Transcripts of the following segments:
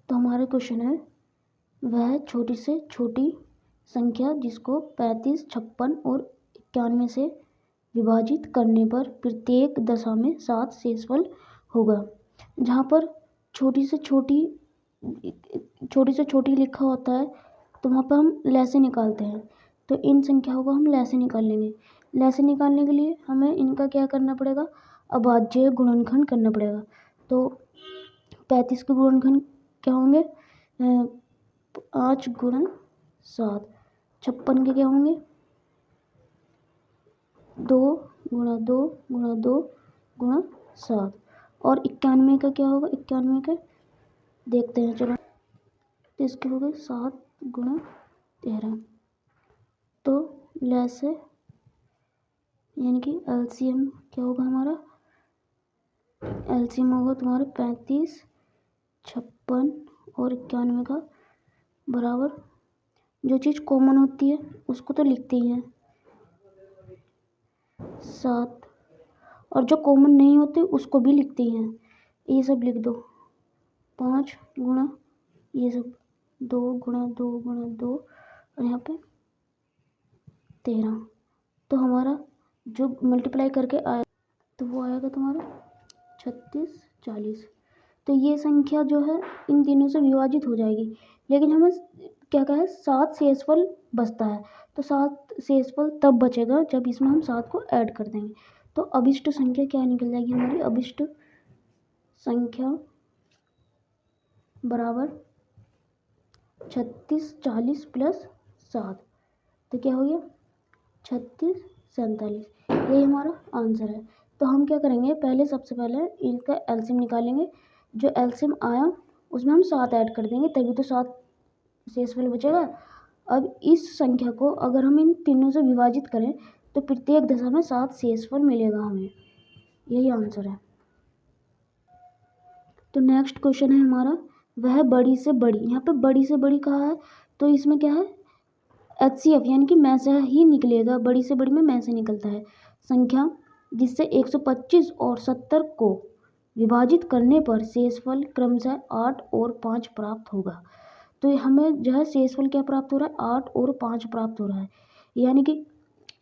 तो हमारा क्वेश्चन है, वह छोटी से छोटी संख्या जिसको 35, 56 और 91 से विभाजित करने पर प्रत्येक दशा में 7 शेषफल होगा। जहाँ पर छोटी से छोटी लिखा होता है तो वहाँ पर हम लैसे निकालते हैं। तो इन संख्याओं को हम लैसे निकाल लेंगे। लैसे निकालने के लिए हमें इनका क्या करना पड़ेगा, अभाज्य गुणनखंड करना पड़ेगा। तो 35 के गुणनखंड क्या होंगे, 5 गुणा 7। 56 के क्या होंगे, 2 गुणा 2 गुणा 2 गुणा 7। और 91 का क्या होगा, 91 के देखते हैं चलो। तो इसके हो गए 7 गुणा 13। तो लैसे यानी कि एलसीएम क्या होगा हमारा, एलसीएम होगा तुम्हारा 35, 56 और 91 का बराबर। जो चीज़ कॉमन होती है उसको तो लिखते ही हैं 7, और जो कॉमन नहीं होते उसको भी लिखते ही हैं। ये सब लिख दो, 5 गुणा ये सब 2 गुणा 2 गुणा 2 और यहाँ पे 13। तो हमारा जो मल्टीप्लाई करके आया तो वो आएगा तुम्हारा 36, 40। तो ये संख्या जो है इन तीनों से विभाजित हो जाएगी, लेकिन हमें क्या है 7 शेषफल बचता है। तो 7 शेषफल तब बचेगा जब इसमें हम 7 को ऐड कर देंगे। तो अभिष्ट संख्या क्या निकल जाएगी हमारी, अभिष्ट संख्या बराबर 36, 40 प्लस 7। तो क्या हो गया 36, 47। यही हमारा आंसर है। तो हम क्या करेंगे, पहले सबसे पहले इनका एलसीएम निकालेंगे। जो एलसीएम आया उसमें हम 7 ऐड कर देंगे, तभी तो 7 शेषफल बचेगा। अब इस संख्या को अगर हम इन तीनों से विभाजित करें तो प्रत्येक दशा में 7 शेषफल मिलेगा हमें। यही आंसर है। तो नेक्स्ट क्वेश्चन है हमारा, वह बड़ी से बड़ी, यहाँ पे बड़ी से बड़ी कहा है तो इसमें क्या है, HCF यानी कि में से ही निकलेगा। बड़ी से बड़ी में से निकलता है संख्या जिससे 125 और 70 को विभाजित करने पर शेषफल क्रमशः 8 और 5 प्राप्त होगा। तो हमें जो है शेषफल क्या प्राप्त हो रहा है, 8 और 5 प्राप्त हो रहा है। यानी कि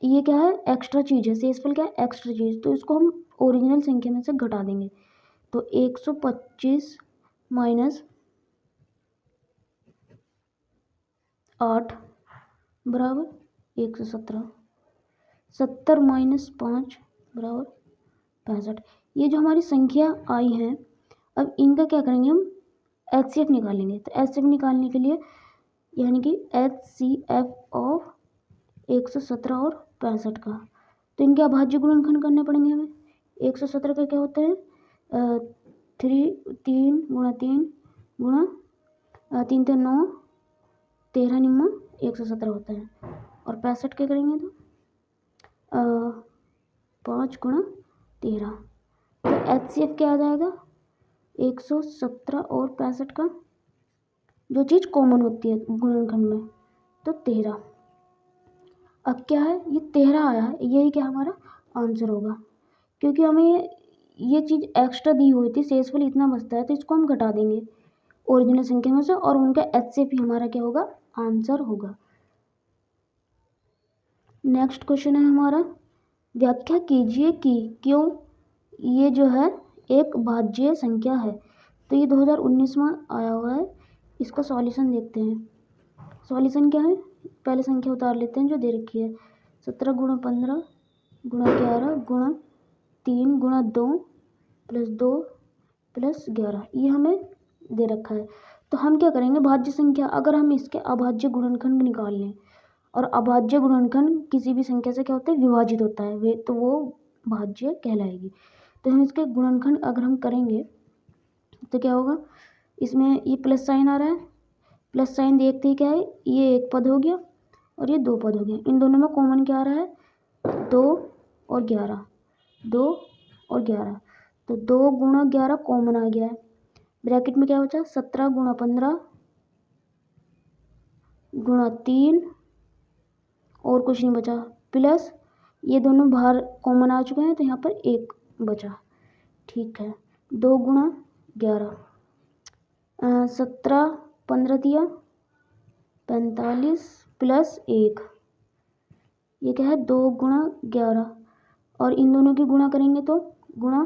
ये क्या है, एक्स्ट्रा चीज़ है। शेषफल क्या है, एक्स्ट्रा चीज़। तो इसको हम ओरिजिनल संख्या में से घटा देंगे। तो 125 माइनस 8 बराबर 117। 70 माइनस 5 बराबर 65। ये जो हमारी संख्या आई है, अब इनका क्या करेंगे, हम HCF निकालेंगे। तो HCF निकालने के लिए यानी कि HCF ऑफ 117 और 65 का, तो इनके अभाज्य गुणनखंड करने पड़ेंगे हमें। 117 का क्या होता है, 3 गुणा 3 गुणा 3 3 9 13 निम्मा 117 होता है। और 65 क्या करेंगे तो 5 गुणा 13। तो HCF क्या आ जाएगा, 117 और 65 का जो चीज़ कॉमन होती है गुणनखंड में, तो 13। अब क्या है, ये 13 आया है, यही क्या हमारा आंसर होगा। क्योंकि हमें ये चीज़ एक्स्ट्रा दी हुई थी, शेषफल इतना बचता है, तो इसको हम घटा देंगे ओरिजिनल संख्या में से, और उनका HCF ही हमारा क्या होगा, आंसर होगा। नेक्स्ट क्वेश्चन है हमारा, व्याख्या कीजिए कि क्यों ये जो है एक भाज्य संख्या है। तो ये 2019 में आया हुआ है। इसका सॉल्यूशन देखते हैं। सॉल्यूशन क्या है, पहले संख्या उतार लेते हैं जो दे रखी है। 17 गुणा 15 गुणा 11 गुणा 3 गुणा 2 प्लस 2 प्लस 11, ये हमें दे रखा है। तो हम क्या करेंगे, भाज्य संख्या अगर हम इसके अभाज्य गुणनखंड निकाल लें, और अभाज्य गुणनखंड किसी भी संख्या से क्या होता है, विभाजित होता है, वे तो वो भाज्य कहलाएगी। तो हम इसके गुणनखंड अगर हम करेंगे तो क्या होगा, इसमें ये प्लस साइन आ रहा है, प्लस साइन देखते ही क्या है, ये एक पद हो गया और ये 2 पद हो गया। इन दोनों में कॉमन क्या आ रहा है, 2 और 11, 2 और 11। तो 2 गुणा 11 कॉमन आ गया है। ब्रैकेट में क्या बचा, 17 गुणा 15 गुणा 3 और कुछ नहीं बचा, प्लस ये दोनों बाहर कॉमन आ चुके हैं, तो यहाँ पर 1 बचा। ठीक है, 2 गुणा 11 17 15 दिया 45 प्लस 1, ये क्या है 2 गुणा 11, और इन दोनों की गुणा करेंगे तो गुणा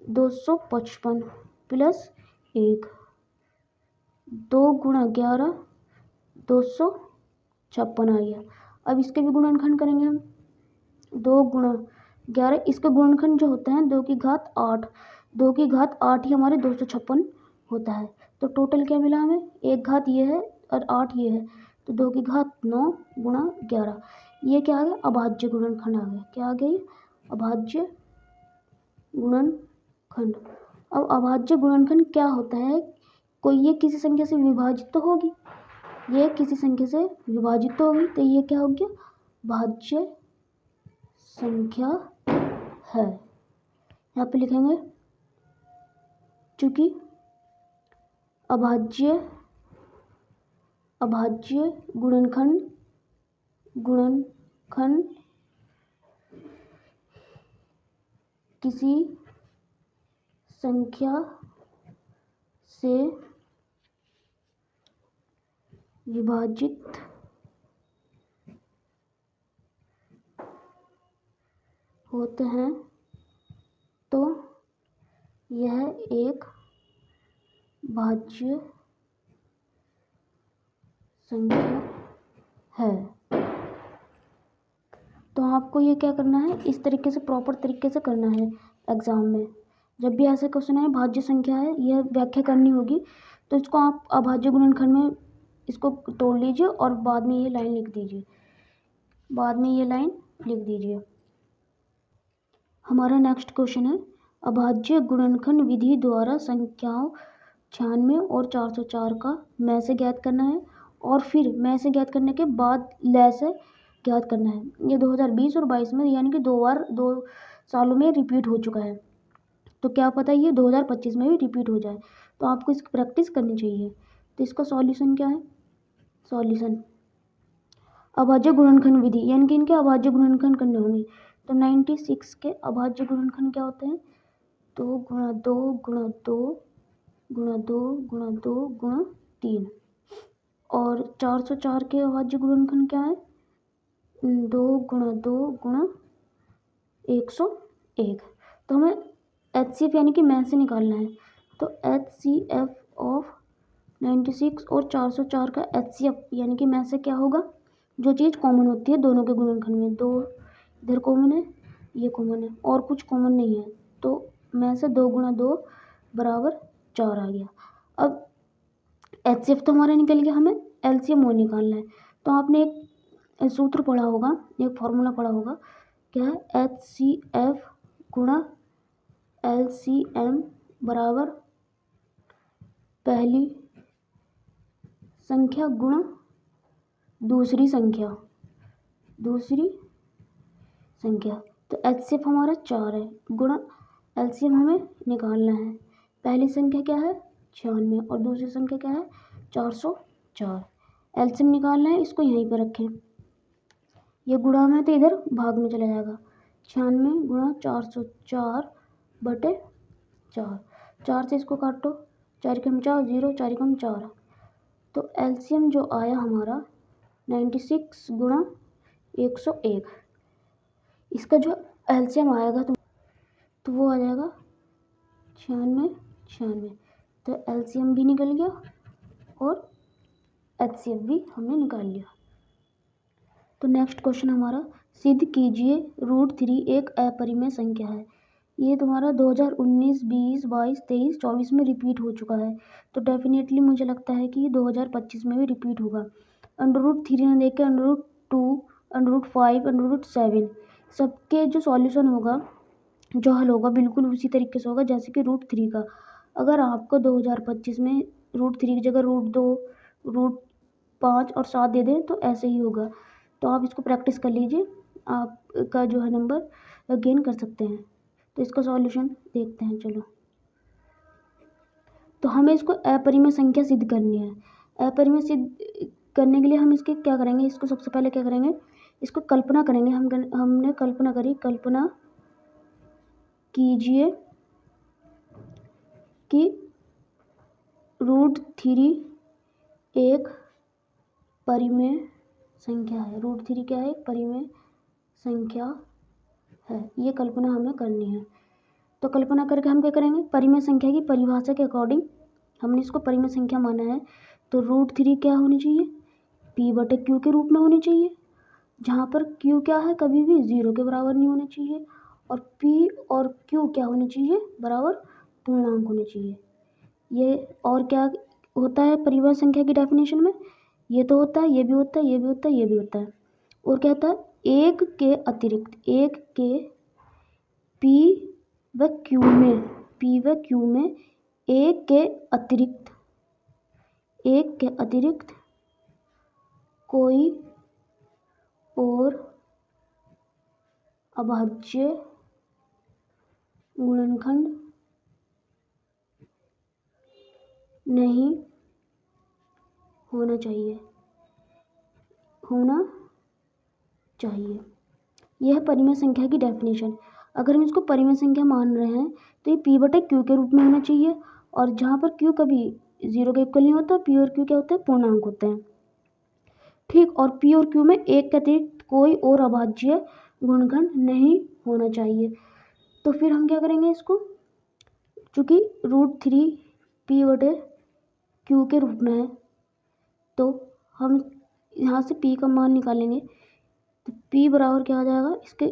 255 प्लस 1, 2 गुणा 11 256 आ गया। अब इसके भी गुणनखंड करेंगे हम, 2 गुणा 11, इसका गुणनखंड जो होता है 2 की घात 8, 2 की घात 8 ही हमारे 256 होता है। तो टोटल क्या मिला हमें, एक घात ये है और 8 ये है, तो 2 की घात 9 गुणा 11, ये क्या आ गया अभाज्य गुणनखंड आ गया। क्या आ गया ये अभाज्य गुणनखंड। अब अभाज्य गुणनखंड क्या होता है, कोई ये किसी संख्या से विभाजित तो होगी, ये किसी संख्या से विभाजित तो होगी, तो ये क्या हो गया भाज्य संख्या है। यहाँ पे लिखेंगे चूंकि अभाज्य गुणनखंड किसी संख्या से विभाजित होते हैं तो यह एक भाज्य संख्या है। तो आपको ये क्या करना है, इस तरीके से प्रॉपर तरीके से करना है। एग्ज़ाम में जब भी ऐसे क्वेश्चन है भाज्य संख्या है, यह व्याख्या करनी होगी, तो इसको आप अभाज्य गुणनखंड में इसको तोड़ लीजिए और बाद में ये लाइन लिख दीजिए, हमारा नेक्स्ट क्वेश्चन है अभाज्य गुणनखंड विधि द्वारा संख्याओं 96 और 404 का मैं से ज्ञात करना है, और फिर मैं से ज्ञात करने के बाद लय से ज्ञात करना है। ये 2020 और 22 में यानी कि 2 बार 2 सालों में रिपीट हो चुका है, तो क्या पता ये 2025 में भी रिपीट हो जाए, तो आपको इसकी प्रैक्टिस करनी चाहिए। तो इसका सॉल्यूशन क्या है, सॉल्यूशन अभाज्य गुणनखंड विधि यानी कि इनके अभाज्य गुणनखंड करने होंगे। तो 96 के अभाज्य गुणनखंड क्या होते हैं, 2 गुणा 2 गुणा 2 गुणा 2 गुणा 2 गुणा 3, और 404 के अभाज्य गुणनखंड क्या है, 2 गुणा 2 गुणा 101। तो हमें HCF यानी कि मैं से निकालना है, तो HCF ऑफ 96 और 404 का HCF यानी कि मैं से क्या होगा, जो चीज़ कॉमन होती है दोनों के गुणनखंड में, 2 इधर कॉमन है, ये कॉमन है, और कुछ कॉमन नहीं है, तो मैं से 2 गुणा 2 बराबर 4 आ गया। अब HCF तो हमारा निकल गया, हमें LCM और निकालना है। तो आपने एक सूत्र पढ़ा होगा, एक फॉर्मूला पढ़ा होगा, क्या है HCF गुणा LCM बराबर पहली संख्या गुणा दूसरी संख्या। तो HCF हमारा 4 है, गुणा LCM हमें निकालना है। पहली संख्या क्या है 96 और दूसरी संख्या क्या है 404। LCM निकालना है, इसको यहीं पर रखें, ये गुणा में तो इधर भाग में चला जाएगा, 96 गुणा 404 बटे 4, 4 से इसको काटो, 4 कम 4 0, 4 कम 4, तो LCM जो आया हमारा 96 गुणा 101, इसका जो LCM आएगा तो वो आ जाएगा 96, तो LCM भी निकल गया और HCF भी हमने निकाल लिया। तो नेक्स्ट क्वेश्चन हमारा, सिद्ध कीजिए √3 एक अपरिमेय संख्या है। ये तुम्हारा 2019, 20, 22, 23, 24 में रिपीट हो चुका है, तो डेफिनेटली मुझे लगता है कि 2025 में भी रिपीट होगा। √3 ने देख के √2, √5, √7 सबके जो सॉल्यूशन होगा, जो हल होगा, बिल्कुल उसी तरीके से होगा जैसे कि √3 का। अगर आपको 2025 में √3 की जगह √2, √5 और 7 दे दें तो ऐसे ही होगा। तो आप इसको प्रैक्टिस कर लीजिए, आपका जो है नंबर गेन कर सकते हैं। तो इसका सॉल्यूशन देखते हैं, चलो। तो हमें इसको अपरिमेय संख्या सिद्ध करनी है। अपरिमेय सिद्ध करने के लिए हम इसके क्या करेंगे, इसको सबसे पहले क्या करेंगे, इसको कल्पना करेंगे। हमने कल्पना करी, कल्पना कीजिए कि √3 एक परिमेय संख्या है। √3 क्या है? एक परिमेय संख्या है। ये कल्पना हमें करनी है। तो कल्पना करके हम क्या करेंगे? परिमेय संख्या की परिभाषा के अकॉर्डिंग हमने इसको परिमेय संख्या माना है, तो √3 क्या होनी चाहिए? p/q के रूप में होनी चाहिए, जहाँ पर q क्या है? कभी भी 0 के बराबर नहीं होना चाहिए, और p और q क्या होने चाहिए? बराबर पूर्णांक होने चाहिए। ये और क्या होता है परिमेय संख्या की डेफिनेशन में? ये तो होता है, ये भी होता है, ये भी होता है, ये भी होता है, और क्या होता है? एक के अतिरिक्त, एक के p व q में, p व q में एक के अतिरिक्त कोई और अभाज्य गुणनखंड नहीं होना चाहिए। यह परिमेय संख्या की डेफिनेशन। अगर हम इसको परिमेय संख्या मान रहे हैं तो ये p/q के रूप में होना चाहिए, और जहाँ पर q कभी 0 के इक्वल नहीं होता, p और q क्या होते हैं? पूर्णांक होते हैं। ठीक, और p और q में एक के अतिरिक्त कोई और अभाज्य गुणनखंड नहीं होना चाहिए। तो फिर हम क्या करेंगे इसको? चूँकि √3 p/q के रूप में है, तो हम यहाँ से p का मान निकालेंगे, तो p बराबर क्या आ जाएगा? इसके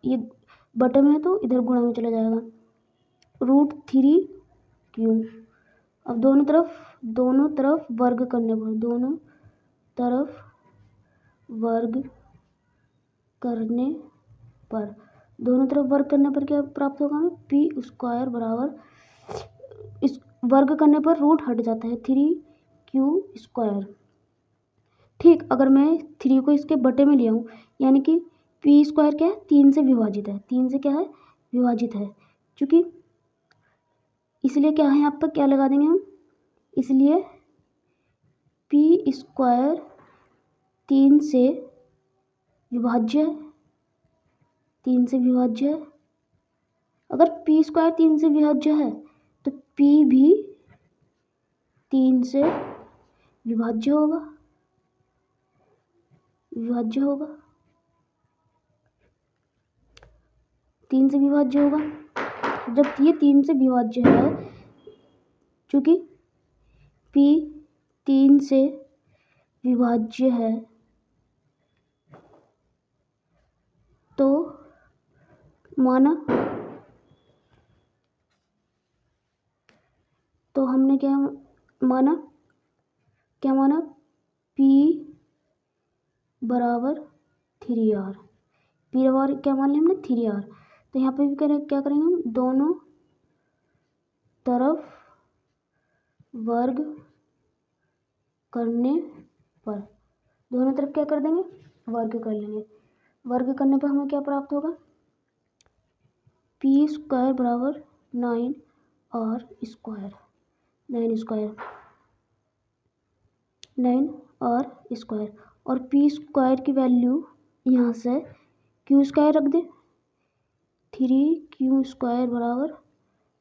ये बटे में है तो इधर गुणा में चला जाएगा, √3q। अब दोनों तरफ वर्ग करने पर, दोनों तरफ वर्ग करने पर क्या प्राप्त होगा हमें? p² बराबर, इस वर्ग करने पर रूट हट जाता है, 3q²। ठीक, अगर मैं 3 को इसके बटे में ले आऊँ, यानी कि p² क्या है? 3 से विभाजित है, 3 से क्या है? विभाजित है। चूँकि इसलिए क्या है, यहाँ पर क्या लगा देंगे हम? इसलिए p² 3 से विभाज्य है, 3 से विभाज्य है। अगर p² 3 से विभाज्य है तो p भी 3 से विभाज्य होगा, 3 से विभाज्य होगा। जब ये 3 से विभाज्य है, चूँकि p 3 से विभाज्य है, तो माना, तो हमने क्या माना? p बराबर 3r, p बराबर क्या मान लिया हमने? 3r। तो यहाँ पे भी क्या करेंगे हम? दोनों तरफ वर्ग करने पर, दोनों तरफ क्या कर देंगे? वर्ग कर लेंगे। वर्ग करने पर हमें क्या प्राप्त होगा? p² बराबर 9r², 9r², और p² की वैल्यू यहाँ से q² रख दे, 3q² बराबर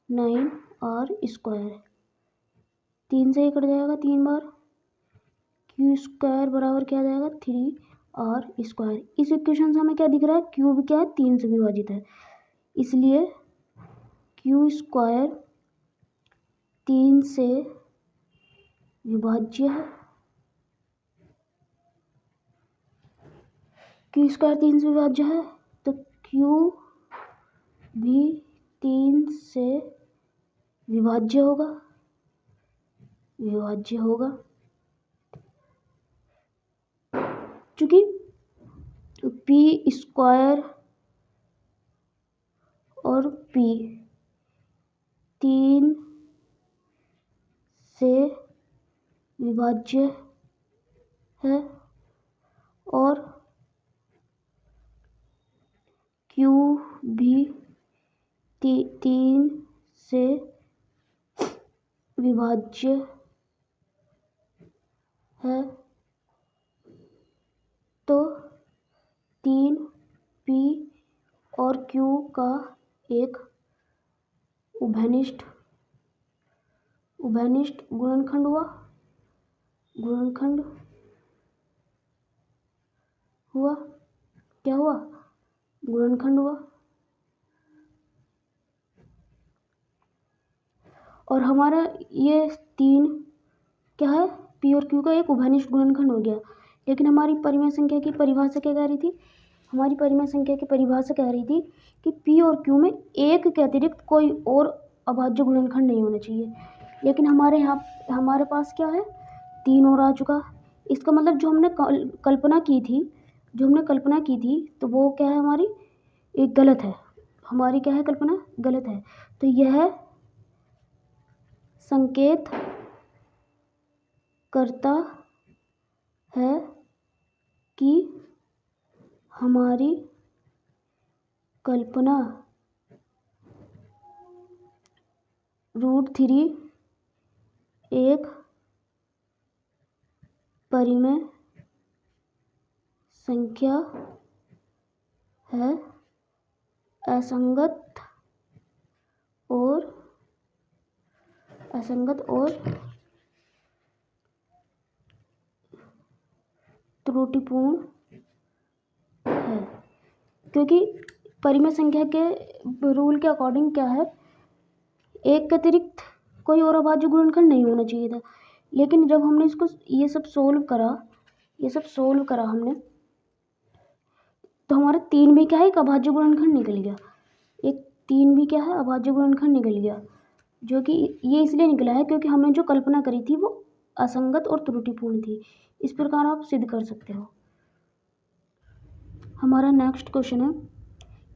9r²। 3 से ही कट जाएगा 3 बार, q² बराबर क्या आ जाएगा? 3r²। इस इक्वेशन से हमें क्या दिख रहा है? q भी क्या है? 3 से विभाजित है, इसलिए q² 3 से विभाज्य है, q² 3 से विभाज्य है, तो q भी 3 से विभाज्य होगा। चूँकि p² और p 3 से विभाज्य है, और q भी 3 से विभाज्य है, तो 3p और q का एक उभयनिष्ठ उभयनिष्ठ गुणनखंड हुआ, गुणनखंड हुआ, क्या हुआ, गुणनखंड हुआ। और हमारा ये 3 क्या है, पी और क्यू का एक उभयनिष्ठ गुणनखंड हो गया। लेकिन हमारी परिमेय संख्या की परिभाषा क्या कह रही थी, हमारी परिमेय संख्या की परिभाषा कह रही थी कि पी और क्यू में एक के अतिरिक्त कोई और अभाज्य गुणनखंड नहीं होना चाहिए। लेकिन हमारे पास क्या है, 3 और आ चुका। इसका मतलब जो हमने कल्पना की थी तो वो क्या है, हमारी एक गलत है, हमारी क्या है, कल्पना गलत है। तो यह संकेत करता है कि हमारी कल्पना √3 एक परिमेय संख्या है, असंगत और त्रुटिपूर्ण है। क्योंकि परिमेय संख्या के रूल के अकॉर्डिंग क्या है, एक के अतिरिक्त कोई और अभाज्य गुणनखंड नहीं होना चाहिए था। लेकिन जब हमने इसको ये सब सोल्व करा हमने, तो हमारा 3 भी क्या है, एक अभाज्य गुणनखंड निकल गया। एक 3 भी क्या है, अभाज्य गुणनखंड निकल गया। जो कि ये इसलिए निकला है क्योंकि हमने जो कल्पना करी थी वो असंगत और त्रुटिपूर्ण थी। इस प्रकार आप सिद्ध कर सकते हो। हमारा नेक्स्ट क्वेश्चन है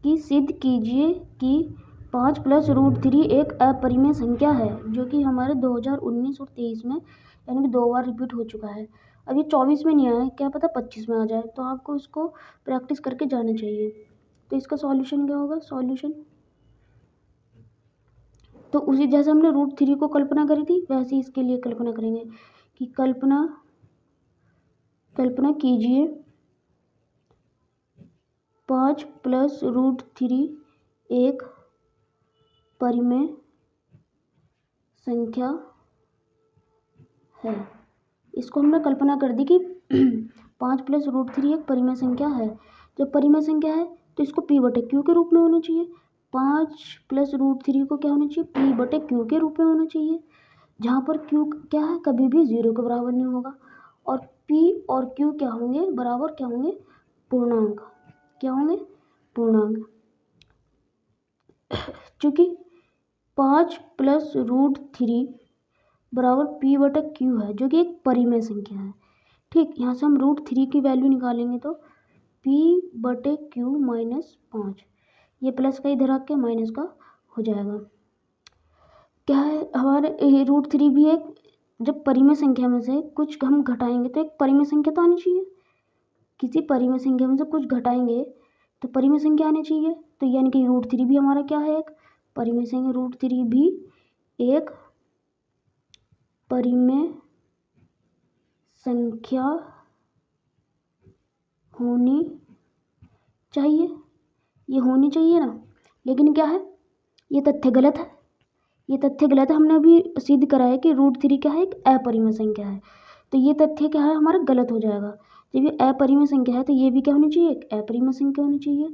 कि सिद्ध कीजिए कि 5 + √3 एक अपरिमेय संख्या है, जो कि हमारे 2019 और 23 में यानी कि 2 बार रिपीट हो चुका है। अभी 24 में नहीं आया है, क्या पता 25 में आ जाए, तो आपको इसको प्रैक्टिस करके जाना चाहिए। तो इसका सॉल्यूशन क्या होगा, सॉल्यूशन तो उसी जैसे हमने √3 को कल्पना करी थी वैसे ही इसके लिए कल्पना करेंगे कि कल्पना कीजिए 5 + √3 एक परिमेय संख्या है। इसको हमने कल्पना कर दी कि 5 + √3 एक परिमेय संख्या है। जब परिमेय संख्या है तो इसको p/q के रूप में होना चाहिए। 5 + √3 को क्या होना चाहिए, p/q के रूप में होना चाहिए, जहाँ पर q क्या है, कभी भी 0 के बराबर नहीं होगा। और p और q क्या होंगे, बराबर क्या होंगे, पूर्णांक। क्या होंगे, पूर्णांक। चूंकि 5 + √3 बराबर p/q है, जो कि एक परिमेय संख्या है। ठीक, यहाँ से हम √3 की वैल्यू निकालेंगे तो p/q - 5, ये प्लस का इधर आके माइनस का हो जाएगा। क्या है, हमारे √3 भी एक, जब परिमेय संख्या में से कुछ हम घटाएंगे तो एक परिमेय संख्या तो आनी चाहिए। किसी परिमेय संख्या में से कुछ घटाएंगे तो परिमेय संख्या आनी चाहिए। तो यानी कि √3 भी हमारा क्या है, एक परिमेय संख्या। √3 भी एक परिमेय संख्या होनी चाहिए, ये होनी चाहिए ना। लेकिन क्या है, ये तथ्य गलत है, हमने अभी सिद्ध करा है कि √3 क्या है, एक अपरिमेय संख्या है। तो ये तथ्य क्या है, हमारा गलत हो जाएगा। जब ये अपरिमेय संख्या है तो ये भी क्या होनी चाहिए, एक अपरिमेय संख्या होनी चाहिए।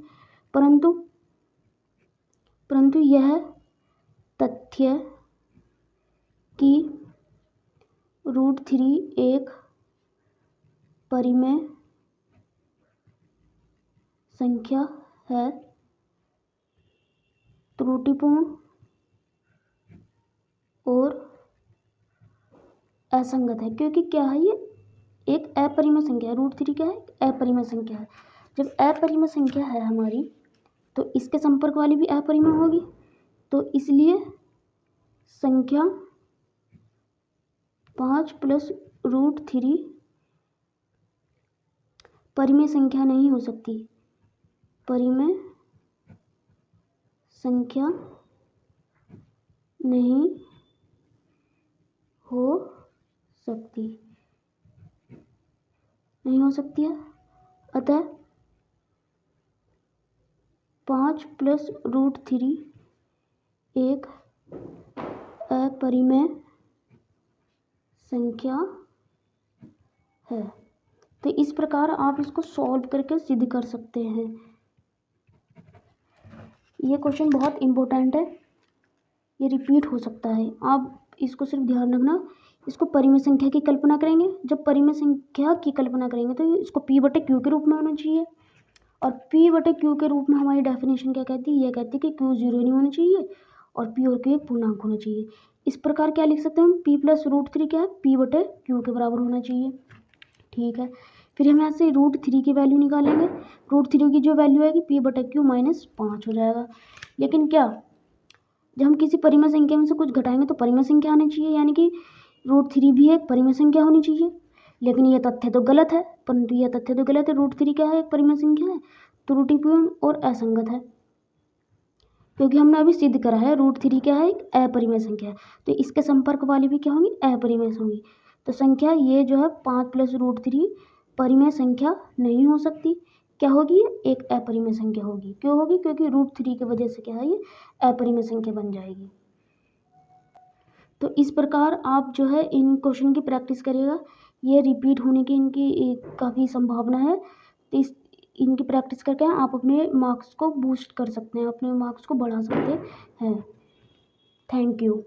परंतु यह तथ्य कि √3 एक परिमेय संख्या है त्रुटिपूर्ण और असंगत है। क्योंकि क्या है, ये एक अपरिमेय संख्या है। √3 क्या है, अपरिमेय संख्या है। जब अपरिमेय संख्या है हमारी तो इसके संपर्क वाली भी अपरिमेय होगी। तो इसलिए संख्या 5 + √3 परिमेय संख्या नहीं हो सकती, परिमेय संख्या नहीं हो सकती, है। अतः 5 + √3 एक अपरिमेय संख्या है। तो इस प्रकार आप इसको सॉल्व करके सिद्ध कर सकते हैं। ये क्वेश्चन बहुत इम्पोर्टेंट है, ये रिपीट हो सकता है। आप इसको सिर्फ ध्यान रखना। इसको परिमेय संख्या की कल्पना करेंगे। जब परिमेय संख्या की कल्पना करेंगे तो इसको P/Q के रूप में होना चाहिए। और P/Q के रूप में हमारी डेफिनेशन क्या कहती है? ये कहती है कि Q 0 नहीं होना चाहिए और P और Q एक पूर्णांक होना चाहिए। इस प्रकार क्या लिख सकते हैं हम? P + √3 क्या है? P/Q के बराबर होना चाहिए। ठीक है, फिर हम यहाँ से √3 की वैल्यू निकालेंगे। √3 की जो वैल्यू आएगी P/Q -5 हो जाएगा। लेकिन क्या, जब हम किसी परिमेय संख्या में से कुछ घटाएंगे तो परिमेय संख्या आनी चाहिए, यानी कि √3 भी एक परिमेय संख्या होनी चाहिए। लेकिन ये तथ्य तो गलत है, परंतु यह तथ्य तो गलत है। √3 क्या है? एक परिमेय संख्या है, त्रुटिपूर्ण और असंगत है, क्योंकि हमने अभी सिद्ध करा है √3 क्या है? एक अपरिमेय संख्या है। तो इसके संपर्क वाली भी क्या होंगी? अपरिमेय होंगी। तो संख्या ये जो है 5 + √3 परिमेय संख्या नहीं हो सकती। क्या होगी? एक अपरिमेय संख्या होगी। क्यों होगी? क्योंकि √3 की वजह से क्या है? ये अपरिमेय संख्या बन जाएगी। तो इस प्रकार आप जो है इन क्वेश्चन की प्रैक्टिस करिएगा। ये रिपीट होने की इनकी काफ़ी संभावना है। तो इनकी प्रैक्टिस करके आप अपने मार्क्स को बूस्ट कर सकते हैं, अपने मार्क्स को बढ़ा सकते हैं। Thank you.